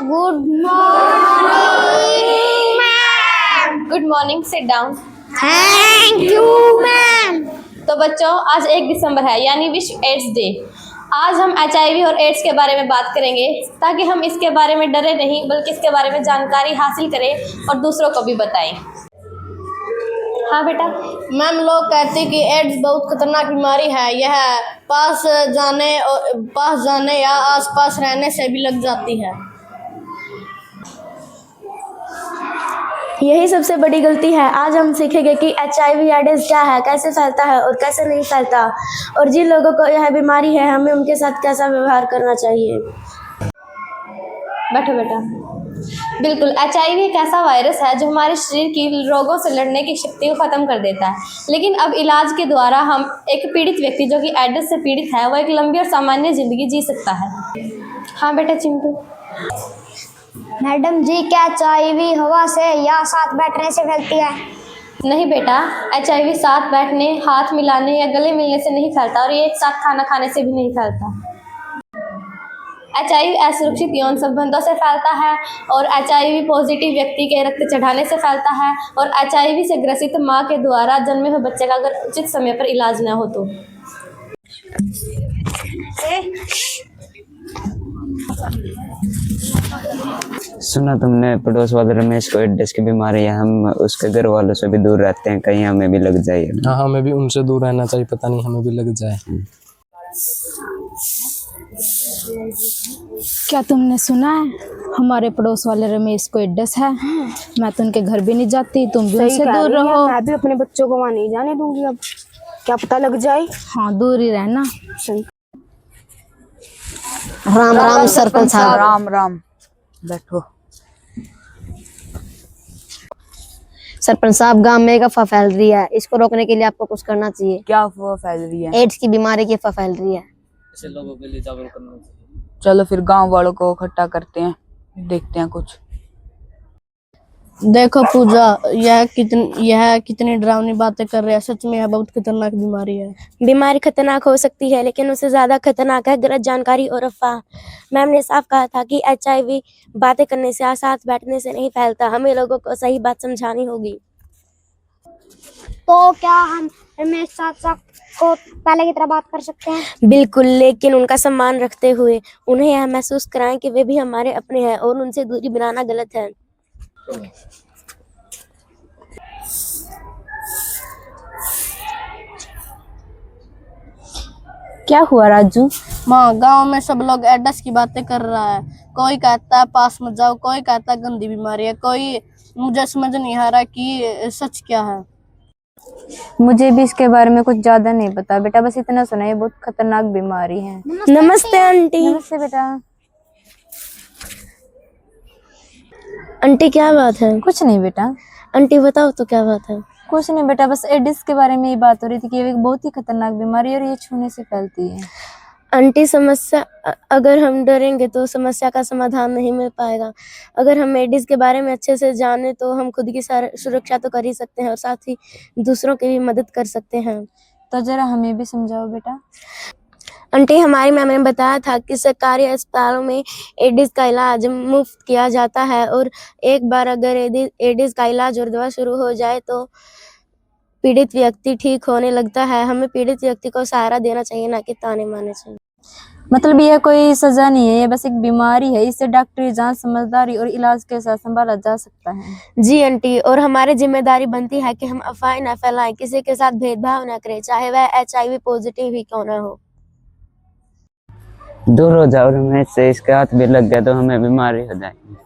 Good morning ma'am. Good morning, sit down. Thank you ma'am. तो बच्चों, आज 1 दिसंबर है यानी विश्व एड्स डे। आज हम HIV और एड्स के बारे में बात करेंगे ताकि हम इसके बारे में डरे नहीं बल्कि इसके बारे में जानकारी हासिल करें और दूसरों को भी बताएं। हाँ बेटा। मैम, लोग कहते हैं कि एड्स बहुत खतरनाक बीमारी है। यह पास जाने या आसपास रहने से भी लग जाती है। यही सबसे बड़ी गलती है। आज हम सीखेंगे कि HIV एड्स क्या है, कैसे फैलता है और कैसे नहीं फैलता, और जिन लोगों को यह बीमारी है हमें उनके साथ कैसा व्यवहार करना चाहिए। बैठो बेटा। बिल्कुल, HIV एक ऐसा वायरस है जो हमारे शरीर की रोगों से लड़ने की शक्ति को ख़त्म कर देता है। लेकिन अब इलाज के द्वारा हम एक पीड़ित व्यक्ति जो कि एड्स से पीड़ित है वो एक लंबी और सामान्य ज़िंदगी जी सकता है। हाँ बेटा चिंटू। मैडम जी, क्या HIV हवा से या साथ बैठने से फैलती है? नहीं बेटा, HIV साथ बैठने, हाथ मिलाने या गले मिलने से नहीं फैलता और ये एक साथ खाना खाने से भी नहीं फैलता। HIV असुरक्षित यौन संबंधों से फैलता है और HIV पॉजिटिव व्यक्ति के रक्त चढ़ाने से फैलता है और HIV से ग्रसित माँ के द्वारा जन्मे हुए बच्चे का अगर उचित समय पर इलाज न हो तो। सुना तुमने पड़ोस वाले रमेश को एड्स की बीमारी है। हम उसके घर वालों से भी दूर रहते हैं, कहीं हमें भी लग जाए। हाँ, हमें भी उनसे दूर रहना चाहिए, पता नहीं हमें भी लग जाए। क्या तुमने सुना है हमारे पड़ोस वाले रमेश को एड्स है? मैं तो उनके घर भी नहीं जाती, तुम भी उनसे दूर रहो। मैं भी अपने बच्चों को वहाँ नहीं जाने दूंगी, अब क्या पता लग जाए। हाँ, दूर ही रहना। राम राम सरपंच साहब। राम राम, बैठो। सरपंच साहब, गांव में एक अफवाह फैल रही है, इसको रोकने के लिए आपको कुछ करना चाहिए। क्या अफवाह फैल रही है? एड्स की बीमारी की अफवाह फैल रही है। इसे लोगों के लिए जागरूक करना चाहिए। चलो फिर गांव वालों को इकट्ठा करते हैं, देखते हैं कुछ। देखो पूजा, यह कितनी डरावनी बातें कर रहे हैं। सच में यह बहुत खतरनाक बीमारी है। बीमारी खतरनाक हो सकती है, लेकिन उससे ज्यादा खतरनाक है गलत जानकारी और अफवाह। मैम ने साफ कहा था कि HIV बातें करने से या साथ बैठने से नहीं फैलता। हमें लोगों को सही बात समझानी होगी। तो क्या हम रमेश चाचा को पहले की तरह बात कर सकते हैं? बिल्कुल, लेकिन उनका सम्मान रखते हुए उन्हें यह महसूस कराएं कि वे भी हमारे अपने हैं और उनसे दूरी बनाना गलत है। क्या हुआ राजू? माँ, गांव में सब लोग एड्स की बातें कर रहा है। कोई कहता है पास मत जाओ, कोई कहता है गंदी बीमारी है, कोई मुझे समझ नहीं आ रहा कि सच क्या है। मुझे भी इसके बारे में कुछ ज्यादा नहीं पता बेटा, बस इतना सुना है बहुत खतरनाक बीमारी है। नमस्ते आंटी। नमस्ते बेटा। आंटी, क्या बात है? कुछ नहीं बेटा। आंटी बताओ तो क्या बात है? कुछ नहीं बेटा, बस एड्स के बारे में ही बात हो रही थी कि ये एक बहुत ही खतरनाक बीमारी है और ये छूने से फैलती है। आंटी, अगर हम डरेंगे तो समस्या का समाधान नहीं मिल पाएगा। अगर हम एड्स के बारे में अच्छे से जाने तो हम खुद की सुरक्षा तो कर ही सकते हैं और साथ ही दूसरों की भी मदद कर सकते हैं। तो जरा हमें भी समझाओ बेटा। आंटी, हमारी मैम ने बताया था कि सरकारी अस्पतालों में एड्स का इलाज मुफ्त किया जाता है और एक बार अगर एड्स का इलाज और दवा शुरू हो जाए तो पीड़ित व्यक्ति ठीक होने लगता है। हमें पीड़ित व्यक्ति को सहारा देना चाहिए, ना कि ताने मारने चाहिए। मतलब यह कोई सजा नहीं है, ये बस एक बीमारी है। इससे डॉक्टरी जांच, समझदारी और इलाज के साथ संभाला जा सकता है। जी आंटी, और हमारी जिम्मेदारी बनती है कि हम अफवाहें न फैलाएं, किसी के साथ भेदभाव न करें, चाहे वह HIV पॉजिटिव ही क्यों न हो। दूर हो जाओ रमेश से, इसके हाथ भी लग गया तो हमें बीमारी हो जाएगी।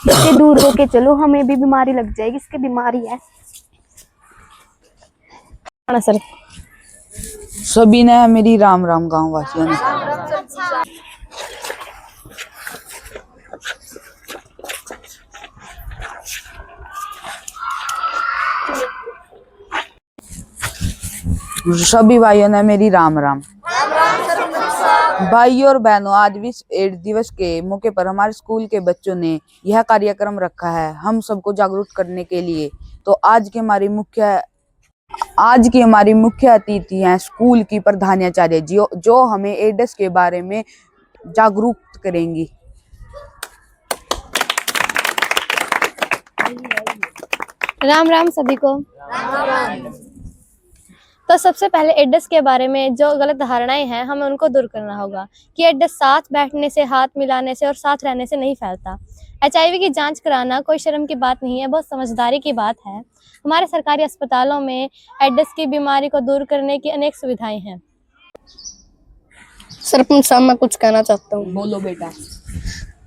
इससे दूर होके चलो, हमें भी बीमारी लग जाएगी। इसकी बीमारी है। सर, सभी ने मेरी राम राम, गांव वासियों ने। सभी भाइयों ने मेरी राम राम। भाइयों और बहनों, आज विश्व एड्स दिवस के मौके पर हमारे स्कूल के बच्चों ने यह कार्यक्रम रखा है हम सबको जागरूक करने के लिए। तो आज के हमारी मुख्य आज की हमारी मुख्य अतिथि हैं स्कूल की प्रधानाचार्य जी, जो हमें एड्स के बारे में जागरूक करेंगी। राम राम सभी को। तो सबसे पहले एड्स के बारे में जो गलत धारणाएं हैं हमें उनको दूर करना होगा कि एड्स साथ बैठने से, हाथ मिलाने से और साथ रहने से नहीं फैलता। HIV की जांच कराना कोई शर्म की बात नहीं है, बहुत समझदारी की बात है। हमारे सरकारी अस्पतालों में एड्स की बीमारी को दूर करने की अनेक सुविधाएं हैं। सरपंच साहब मैं कुछ कहना चाहता हूँ। बोलो बेटा।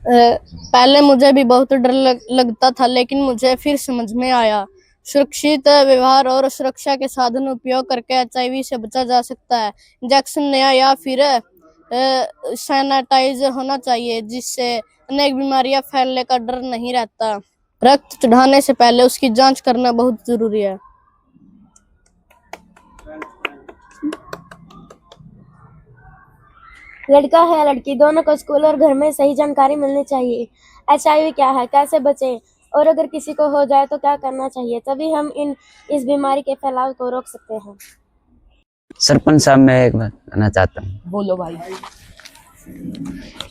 पहले मुझे भी बहुत डर लगता था, लेकिन मुझे फिर समझ में आया सुरक्षित व्यवहार और सुरक्षा के साधन उपयोग करके HIV से बचा जा सकता है। इंजेक्शन नया या फिर सैनिटाइज होना चाहिए, जिससे अनेक बीमारियां फैलने का डर नहीं रहता। रक्त चढ़ाने से पहले उसकी जांच करना बहुत जरूरी है। लड़का है लड़की दोनों को स्कूल और घर में सही जानकारी मिलनी चाहिए। HIV क्या है, कैसे बचें, और अगर किसी को हो जाए तो क्या करना चाहिए, तभी हम इस बीमारी के फैलाव को रोक सकते हैं। सरपंच साहब मैं एक बात कहना चाहता हूँ। बोलो भाई।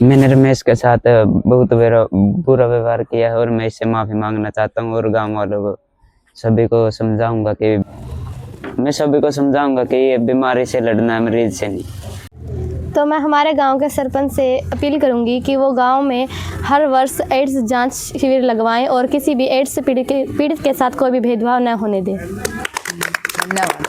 मैंने रमेश के साथ बहुत बुरा व्यवहार किया है और मैं इससे माफ़ी मांगना चाहता हूँ और गांव वालों को सभी को समझाऊंगा कि ये बीमारी से लड़ना है, मरीज से नहीं। तो मैं हमारे गांव के सरपंच से अपील करूंगी कि वो गांव में हर वर्ष एड्स जांच शिविर लगवाएं और किसी भी एड्स से पीड़ित के साथ कोई भी भेदभाव न होने दें। धन्यवाद।